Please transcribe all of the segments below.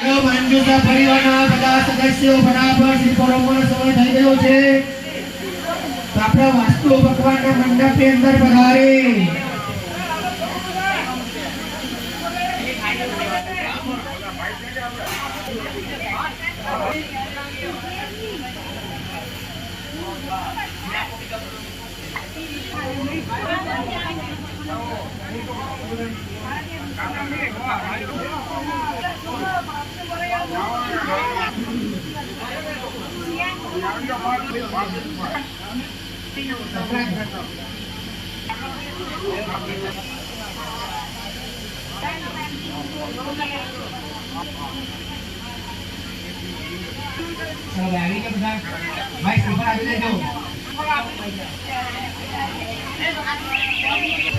મંજુસા પરિવારના બધા સદસ્યો બરાબર શ્રીપોરમનો સમય થઈ ગયો છે. આપણા વાસ્તુ ભગવાનના મંડપની અંદર પધારે.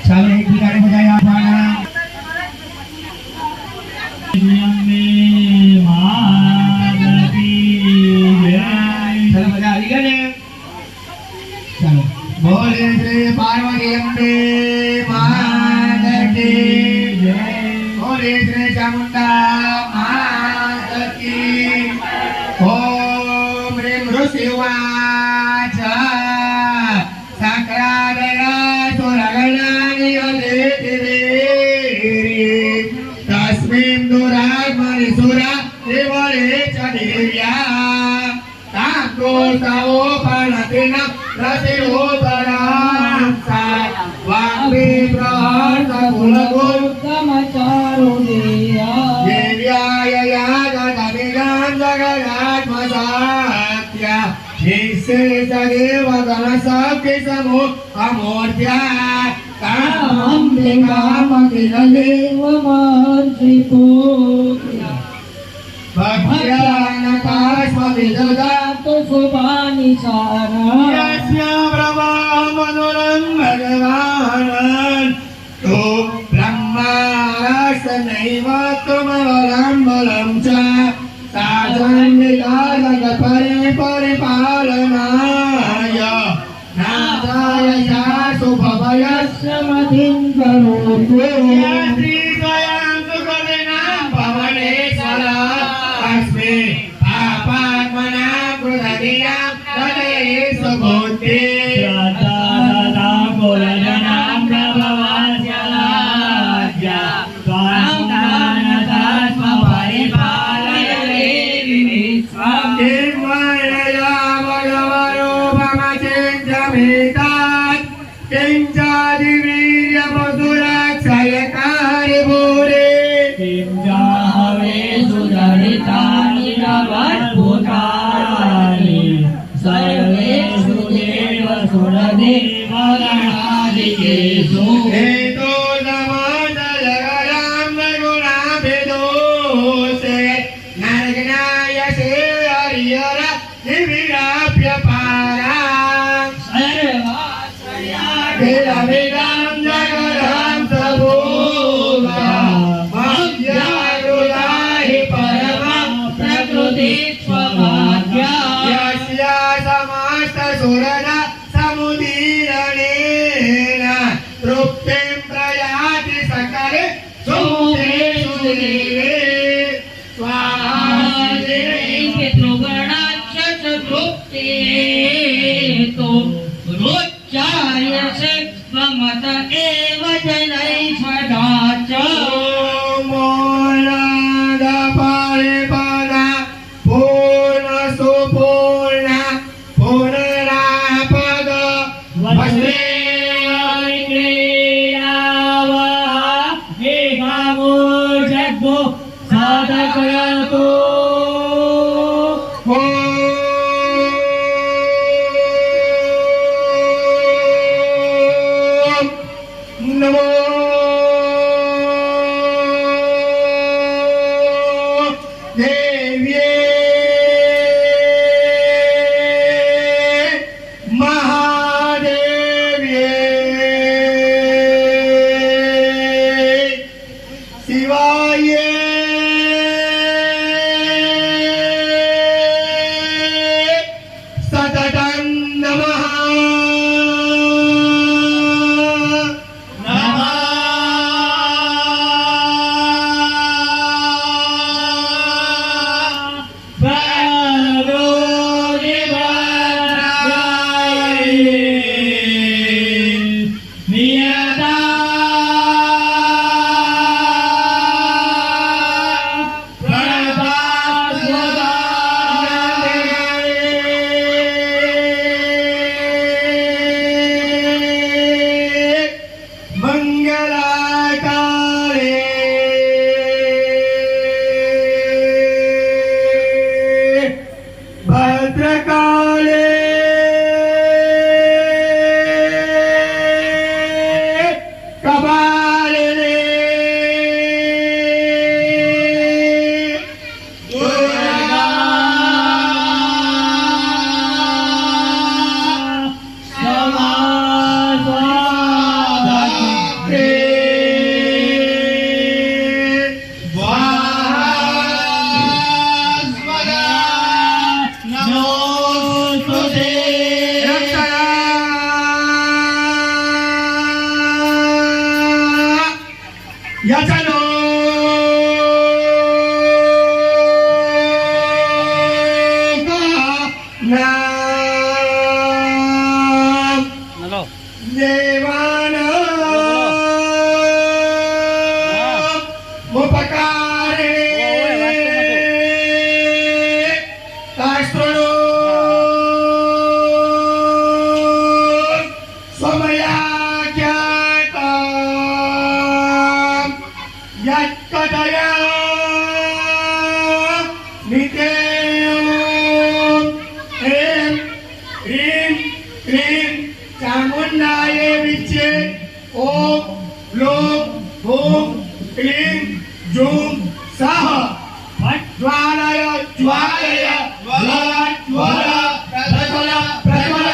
ચાલો એક બીજાને બધાય આપવાના. बोले श्री पार्वती अम्बे मात की जय. बोले श्री चामुंडा मात की. ओम ह्रीं ऋषिवाच सक्रादया सुरगणानि अदितिवीर्ये तस्मिन् दुरात्मनि सुरा देवले च देव्या ताको सवो फलतिना रसिरोपरां साय वाग्वे प्रहर्षकुलगोत्तमचारुदेया देव्याय यागदमिदां जगदात्मसात्या निःसे सदेव गणसखिसमो अमूर्त्या कामम्बिकामखिलदेवमर्षिपूज्या भक्त्यानकास्मविददातु शुभानिचारा यस्य ब्रह्ममनुरं भगवान् तो ब्रह्मारसनैव त्वमवलम्बनं च साधन्निकालक परिपालनाय नादाय शुभभयस्य मतिं करोतु श्री स्वयं सुखदिनां भवनेश्वरा अस्मि पापात्मना कृतधियां हृदये सुबुद्धि श्रद्धा कुलजनां प्रभवास्यलाज्या त्वां दानदास्मपरिपालय विश्वं निर्मलया भगवरूपमचिन्त्यमेतात् किञ्चादिवीर्यमधुरक्षयकारि भूरे किञ्चाहवे सुधरितानि नवद्भुतानि सर्वेषु देवसुरदेवगणादिकेषु हेतो नमोदलगरां गुणाभिदोषे नरगणायसे हरिहर निविराप्यपारां सर्वाश्रयाभिरभिदां जगदां सबूगा मध्यारुदाहि परमं प्रकृतिस्वभाग्या यस्या समस्तसुरदा समुदीरणेन तृप्तिं प्रयाति सकले सुखेषु देवे स्वाहा पितृगणाच्च तृप्तिहेतु रुच्चायसे स्वमत एव जनैषधाच मोलादपरिपदा पूर्णसुपूर्ण पुनरापद वस्ते साधकयतु नमो देव्ये महादेव्ये शिवाये नीचे ओम ऐं ह्रीं क्लीं चामुण्डायै विद्ये ओम लोम ओम क्लीं जूं सः फट् ज्वालय ज्वालय ज्वाला ज्वाला प्रज्वल प्रज्वल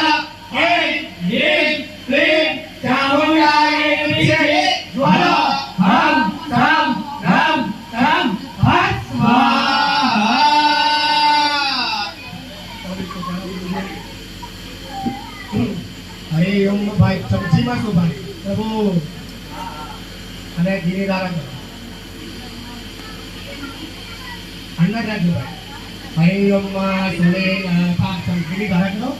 ऐं ह्रीं क्लीं चामुण्डायै विद्ये ज्वाला हं तं नं तं फट् स्वाहा हरे ओम भाई चमची માં શું ભાઈ પ્રભુ અને ગિરિધાર અંદર રાખજો ભાઈ હરે ઓમ સુલે પાક ચમચી ધાર કરો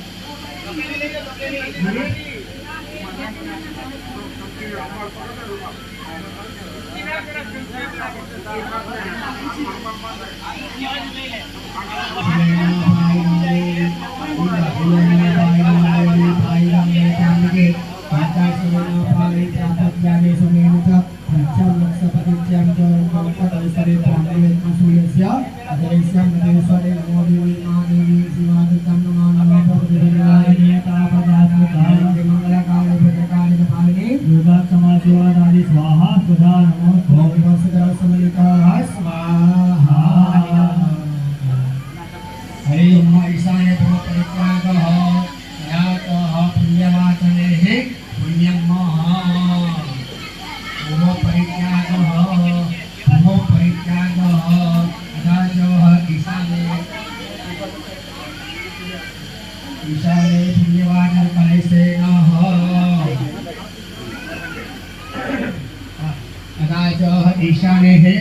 ईशाने है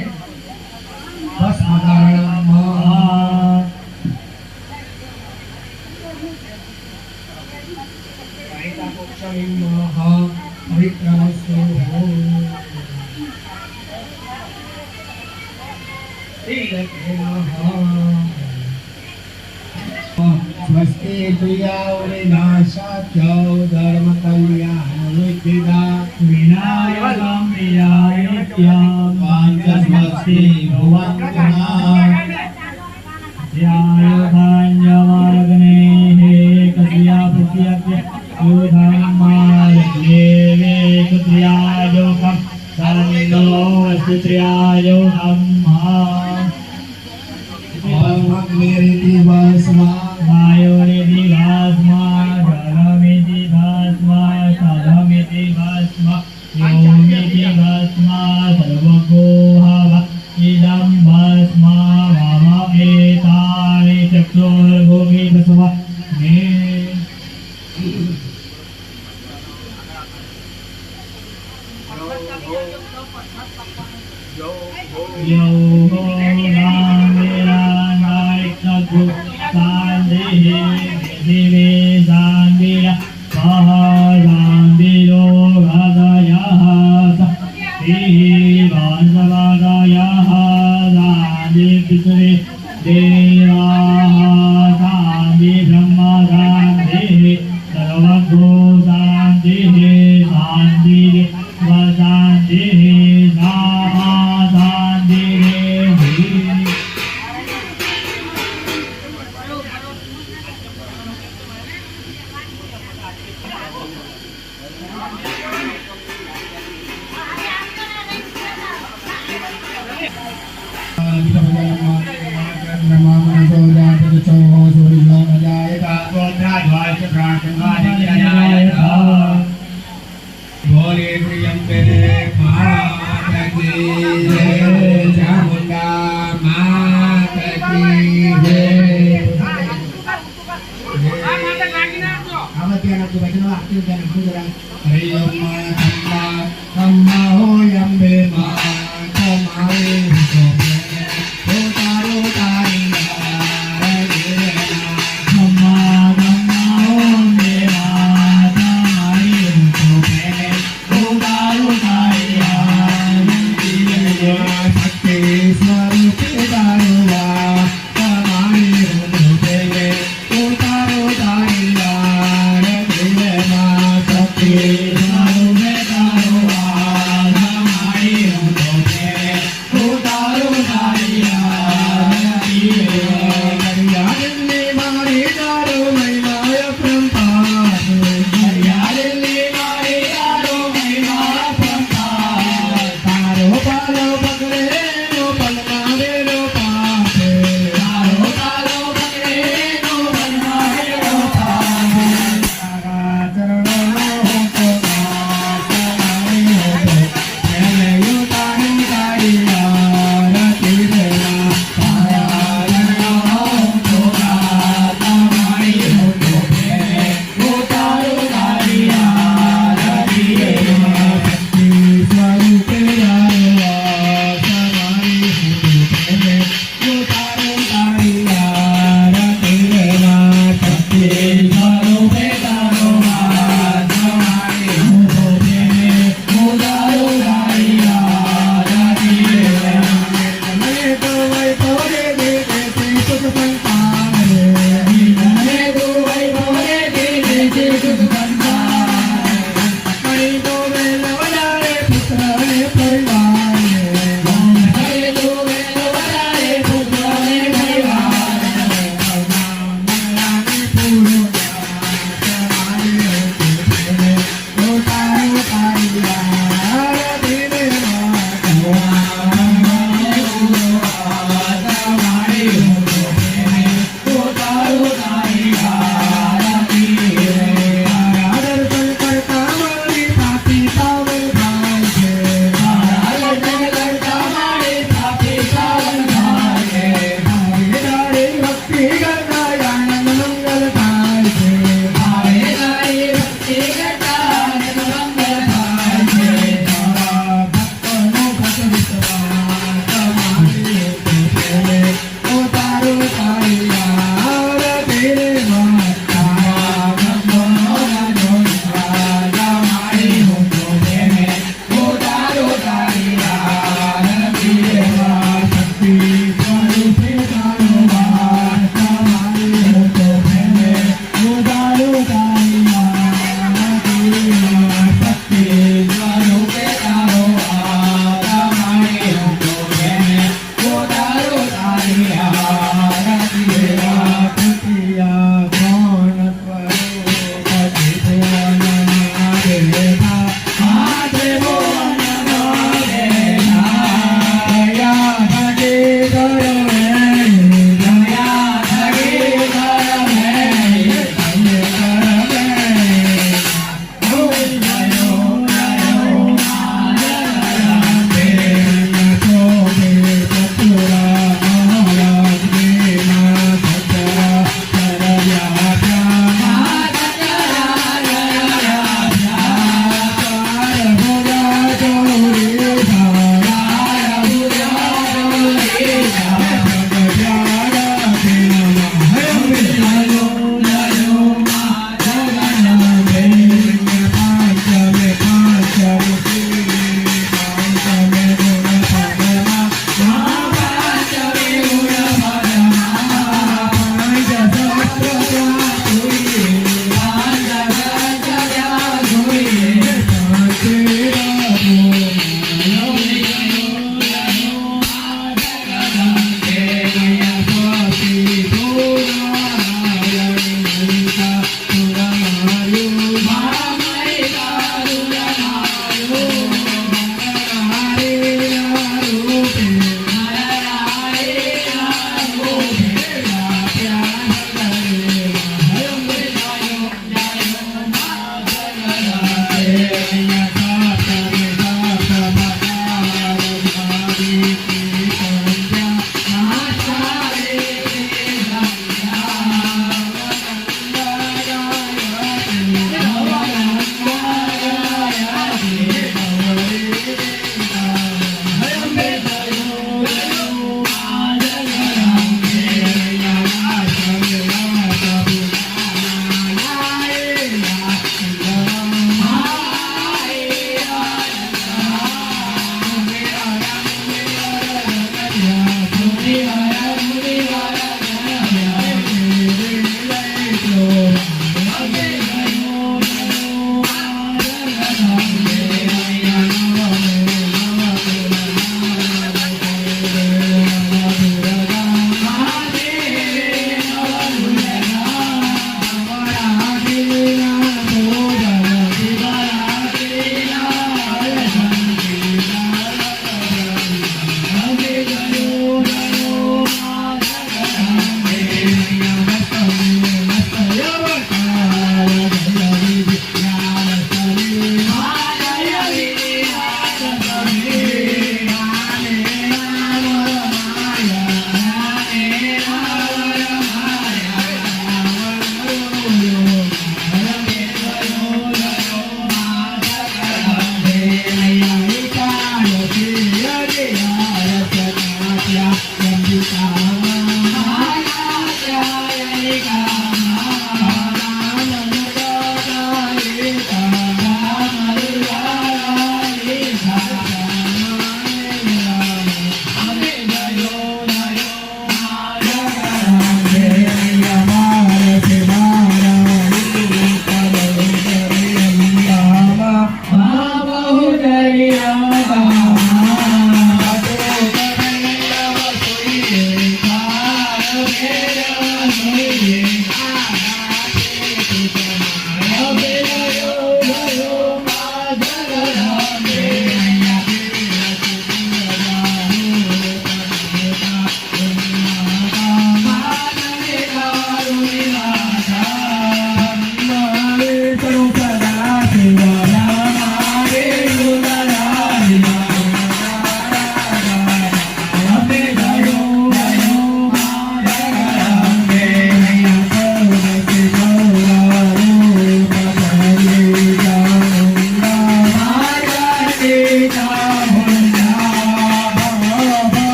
बस मदारणम स्वस्ति प्रियाविनाशाख्यो धर्म कल्याण विद्या विनायकं प्रियाय नित्यं वाञ्छस्वस्ति भुवन्तुना ध्यायभाञ्जमाग्नेः कस्या प्रत्यक्ष योधम्मायज्ञेवे कुत्र्यायोगं तन्नो अस्त्रियायोगं अग्निरिति भस्मा वायुरिति भस्मा जलमिति भस्मा सदमिति भस्मा योमिति भस्मा सर्वगोहव इदं भस्मा मम एतानि चक्षुर्भूमि भस्मा मे यो हो दिवे दान्दिरा महादान्दिरो भगयः श्रीवासवदयः दान्दी पितरे देवाः दान्दी ब्रह्मदान्दिः सर्वगो दान्दिः दान्दिः वदान्दिः नामा दान्दिः Namo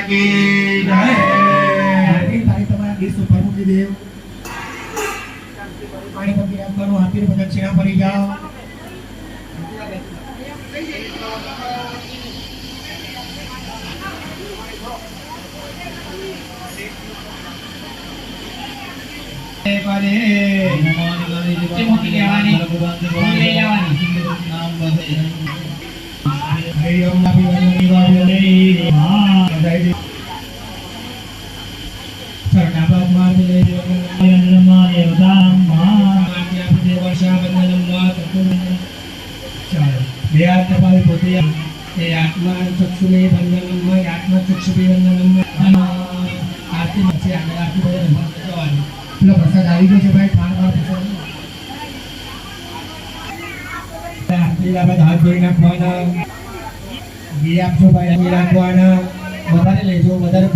की जय। भाई तुम्हारा देश ऊपर मुझे देव पानी पकड़ आप करो हाथी रे प्रदक्षिणा पड़ी जाओ। परे चिमुकी लेवानी ले लेवानी नाम बसे हरि ओम नबी वंदे बधाई सरनाबाद मार ले नमः देवता मां आज्ञा प्रति वर्षा वंदनम वा तकुम चलो बेयात तपाई पोते ये आत्मा चक्षुले वंदनम वा आत्मा चक्षुले वंदनम आरती में से आगे आरती बजाने जवानी પેલો પ્રસાદ આવી ગયો છે ભાઈ ખાવા પ્રસાદ આટલી બાબત હાથ ધોઈ નાખવાના ઘી આપજો ભાઈ ઘી રાખવાના વધારે લેજો વધારે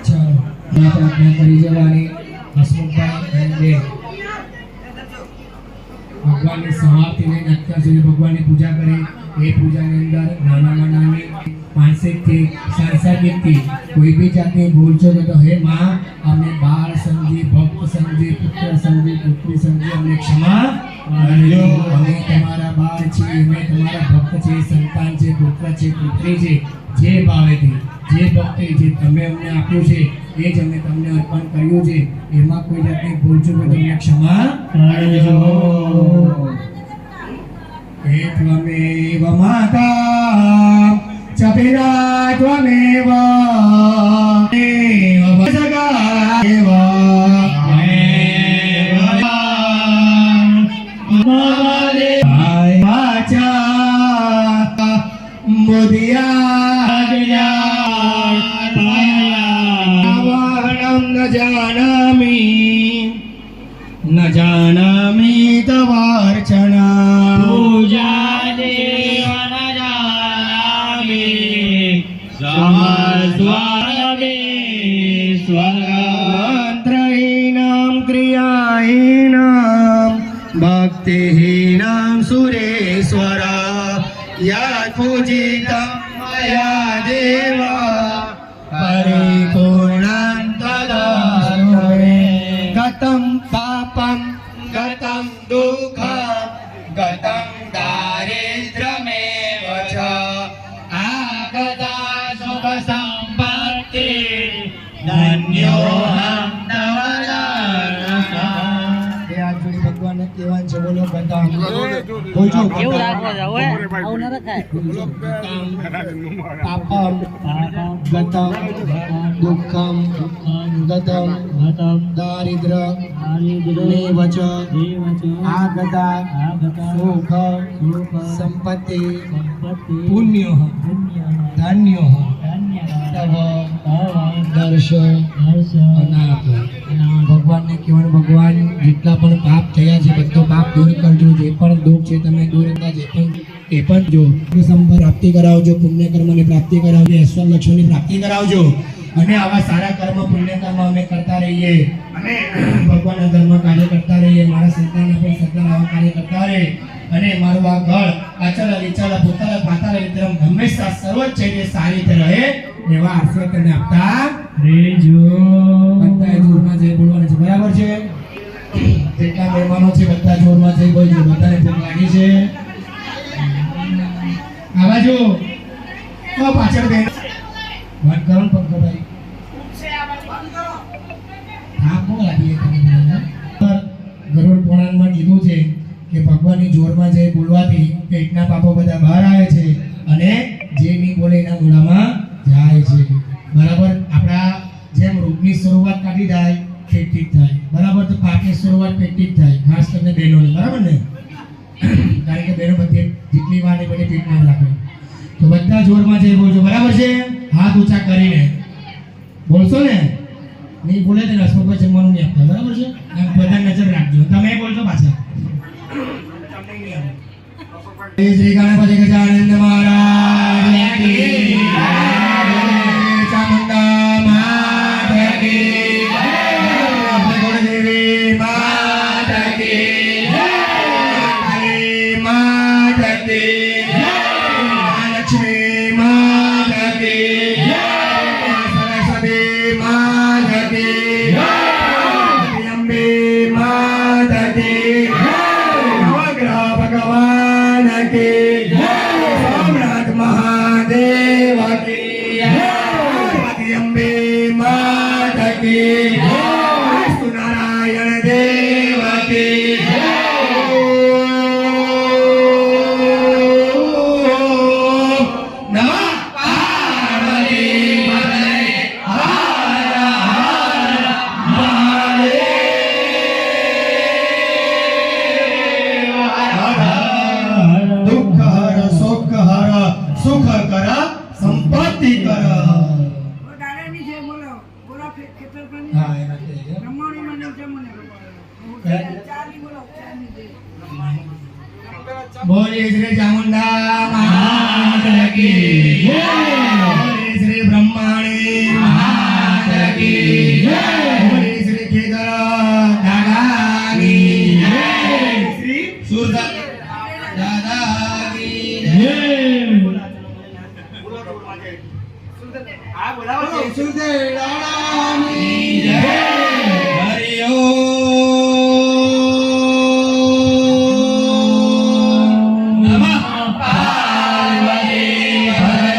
ચાલો પ્રાર્થના કરી જવાની હસમુખભાઈ ભગવાનની સમાપ્તિને અત્યાર સુધી ભગવાનની પૂજા કરી એ પૂજાની અંદર નાનામાં નાની मानसिकથી सांसारिकથી કોઈ બી જાતની ભૂલ છે તો હે માં અમને બાળ સમજી ભક્ત સમજી પુત્ર સમજી પુત્રી સમજી અમને ક્ષમા કરજો। અમે તમારા બાળ છીએ અમે તમારા ભક્ત છીએ સંતાન છે પુત્ર છે પુત્રી છે જે ભાવેથી જે ભક્તિ જે તમે અમને આપ્યું છે એ જ અમે તમને અર્પણ કર્યું છે એમાં કોઈ જાતની ભૂલ છે તો અમને ક્ષમા કરજો। हे त्वमेव माता च पिता त्वमेव सखा एव वाचा बुद्धिया न जानामि तवार्चना पूजा देव न जानामि समस्वरमे मंत्रहीनां क्रियाहीनां भक्तिहीनां सुरेश्वर यत् पूजितं मया देव परिपूर्णं तदस्तु मे। गतं पापं गतं दुःखं गतं दारिद्र्यमेव च आगता सुख संपत्ति धन्योऽहं तव दानः। ये आज जोड़ी भगवान ने केवन से बोलो गतं बोलो એવું રાખો છો ઓય આવું ન રખાય पापं गतं दुःखं गतं दारिद्र्यमेव च आगता सुख संपत्ति पुण्यः धन्यः तव दर्शनात्। भगवान ने केवल भगवान જેટલા પણ પાપ થયા છે બધો પાપ દૂર કરજો જે પણ દુઃખ છે તમે દૂર કરતા જે પણ જો સંપર પ્રાપ્તિ કરાવજો પુણ્ય કર્મની પ્રાપ્તિ કરાવજો ઐશ્વર્ય લક્ષ્મીની પ્રાપ્તિ કરાવજો અને આવા સારા કર્મ પુણ્ય કર્મ અમે કરતા રહીએ અને ભગવાનના ધર્મ કાર્ય કરતા રહીએ મારા સંતાનના પણ સંતાન આવા કાર્ય કરતા રહે અને મારું આ ઘર અચલ વિચલ ભૂતલ પાતાલ વિક્રમ હંમેશા સર્વોચ્ચ છે સારી રીતે રહે એવા આશીર્વાદ તમને આપતા રહેજો। બધા જોરમાં જય બોલવાનું છે બરાબર છે જેટલા મહેમાનો છે બધા જોરમાં જય બોલજો બધાને ભૂખ લાગી છે આવા જો તો પાછળ બે વાત કરો ને પંકજભાઈ હા બહુ લાગી ગરુડ પુરાણમાં કીધું છે કે ભગવાનની જોરમાં જઈ બોલવાથી પેટના પાપો બધા બહાર આવે છે અને જે નહીં બોલે એના મોઢામાં જાય છે બરાબર। આપણા જેમ રોગની શરૂઆત કાઢી જાય પેટ ઠીક થાય બરાબર તો પાપની શરૂઆત પેટ ઠીક થાય ખાસ કરીને બહેનોને બરાબર ને કારણ કે બહેનો બધી જેટલી વાર એ બધી પેટમાં રાખે તો બધા જોરમાં જઈ બોલજો બરાબર છે હાથ ઊંચા કરીને બોલશો ને નહીં બોલે તો રસમુખ જમવાનું નહીં આપતા બરાબર છે એમ બધા નજર રાખજો તમે બોલજો પાછા શ્રી ગણપતિ ગજાનંદ મહારાજ કી જય ચામુંડા માતા કી જય ગુરુદેવી માતા કી જય માતા કી જય સુખ કર સંપત્તિ કર. દાદાની છે બોલો બોલો ખેતર પર હા એ વાત છે. બ્રહ્માણી મને છે મને ચારની બોલો ચારની છે બોલે શ્રી ચામુંડા માત કી જય. બોલે શ્રી બ્રહ્માણી માત કી જય. બોલે શ્રી ખેતર દાદાની જય. શ્રી સુરત દાદાની જય. સુરત દાદાની જય. હરિ ઓમ નમઃ પાર્વતી હરે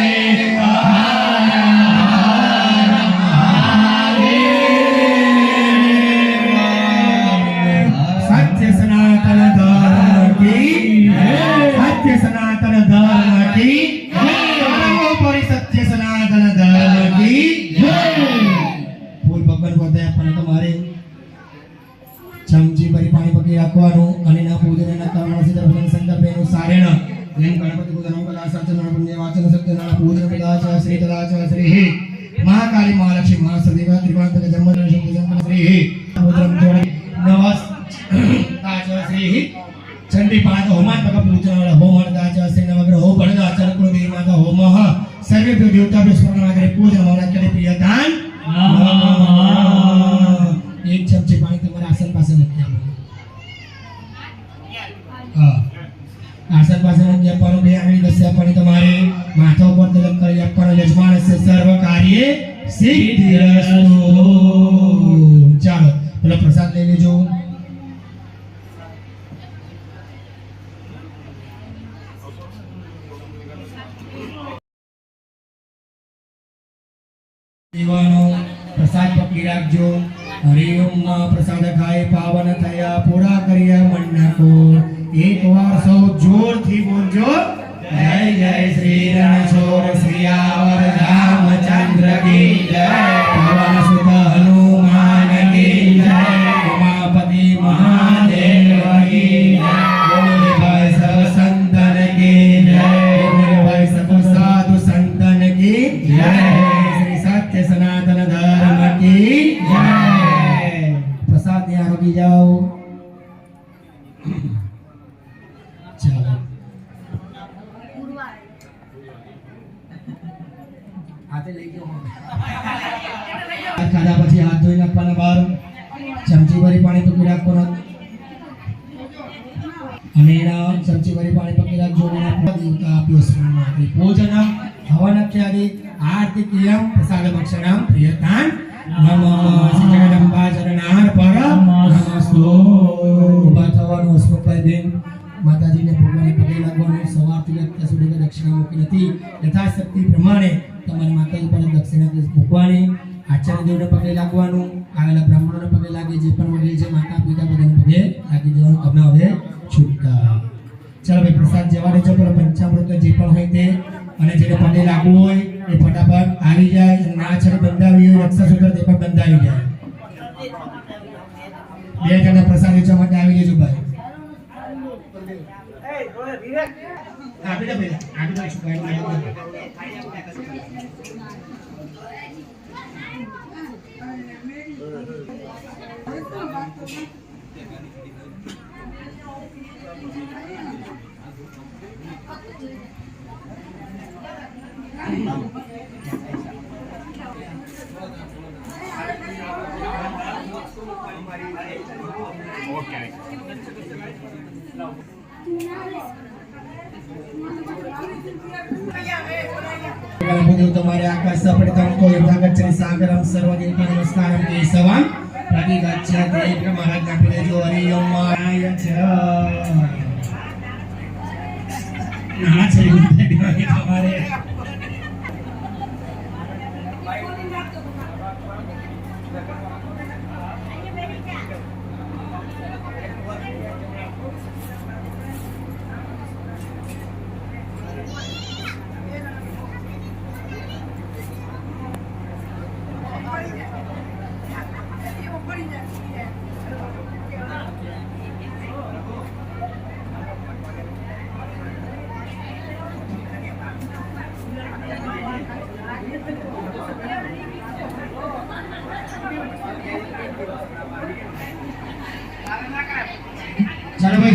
સત્ય સનાતન ધર્મ કી સત્ય સનાતન ધર્મ કી સર્વોપરી સત્ય સનાતન ધર્મ કી ફૂલ ભગવાન બોલતા પણ તમારે ચમચી ભરી પાણી પકડી રાખવાનું અને ના પૂજન ના કર્મ સિદ્ધ ભજન સંકલ્પ એનું સારેણ એમ ગણપતિ પૂજન કલા સત્યનારાયણ પુણ્ય વાચન સત્યનારાયણ પૂજન કદાચ શ્રી કદાચ શ્રી મહાકાળી મહાલક્ષ્મી મહાસદેવા ત્રિકાંતક જન્મ પૂજન શ્રી પૂજન જોડી નવસ કાચ શ્રી ચંડી પાદ હોમાન પક પૂજન હોમન કાચ શ્રી નવગ્રહ હો બળદ આચર કુળ દેવી માતા હોમઃ સર્વે દેવતા સ્મરણ કરે પૂજન મારા કરે પ્રિયદાન એક ચમચી પાણી તમારા આસન પાસે મૂકી આપો. હા આસન પાસે મૂકી આપવાનું. બે આંગળી ઘસી આપવાની. તમારે માથા ઉપર તિલક કરી આપવાનું. યજમાનસ્ય સર્વ કાર્યે સિદ્ધિરસ્તુ. ચાલો પેલો પ્રસાદ લઈ લેજો. દેવાનો પ્રસાદ પકડી રાખજો. હરિ ઓમ પ્રસાદ ખાય પાવન થયા પૂરા કર્યા મનના કોર. એકવાર સૌ જોરથી બોલજો જય જય શ્રી રણછોડ શ્રીયાવર રામચંદ્ર કી જય. પવન સુત હનુમાન કી જય. ઉમાપતિ મહાદેવ કી જય. બોલે ભાઈ સબ સંતન કી જય. બોલે ભાઈ સબ સાધુ સંતન કી જય. શ્રી સત્ય સનાતન ધર્મ કી જય. પ્રસાદ ત્યાં રોકી જાઓ. ચાલો હાથે લઈ જાઓ. ખાધા પછી હાથ ધોઈ નાખવાના બહાર. ચમચી ભરી પાણી પકડી રાખવાનું અને એના ચમચી ભરી પાણી પકડી રાખજો. અને દેવતા આપ્યો સ્મરણ આપી ભોજન હવન ખ્યાદિ આરતી ક્રિયમ પ્રસાદ ભક્ષણમ પ્રિયતાન નમઃ શ્રી જગદંબા ચરણાર પરમ નમસ્તો. ઉભા થવાનું. હસમુખભાઈ બેન માતાજીને ભગવાનને પગે લાગવાનું. સવારથી અત્યાર સુધી કોઈ દક્ષિણા મૂકી નથી. યથાશક્તિ પ્રમાણે તમારી માતાજી પર દક્ષિણા મૂકવાની. આચાર્ય દેવને પગે લાગવાનું. આવેલા બ્રાહ્મણોને પગે લાગી. જે પણ વડીલ છે માતા પિતા બધાને પગે લાગી દેવાનું. તમને હવે છૂટકા. ચાલો ભાઈ પ્રસાદ જવા દેજો. પેલો પંચામૃત જે પણ હોય તે અને જેને પગે લાગવું હોય એ ફટાફટ આવી જાય. અને ના છડી બંધાવી હોય રક્ષાસૂત્ર તે પણ બંધાવી જાય. બે જણા પ્રસાદ વેચવા માટે આવી જજો ભાઈ. આપી દે ભાઈ. આપી દે શું કાંઈ तुम्हारे आकाश सपड़ितं को यथागच्छति सागरं सर्वदेवता नमस्कारं केशवं प्रतिगच्छति महाराज नापी देजो. हरि ओम माय च ना चली हमारे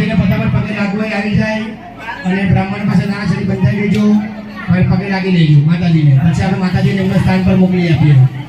માતાજીને ફટાફટ પગે લાગવું હોય આવી જાય અને બ્રાહ્મણ પાસે નાના છરી બંધાઈ લેજો હવે પગે લાગી લેજો માતાજીને પછી આપણે માતાજીને એમના સ્થાન પર મોકલી આપીએ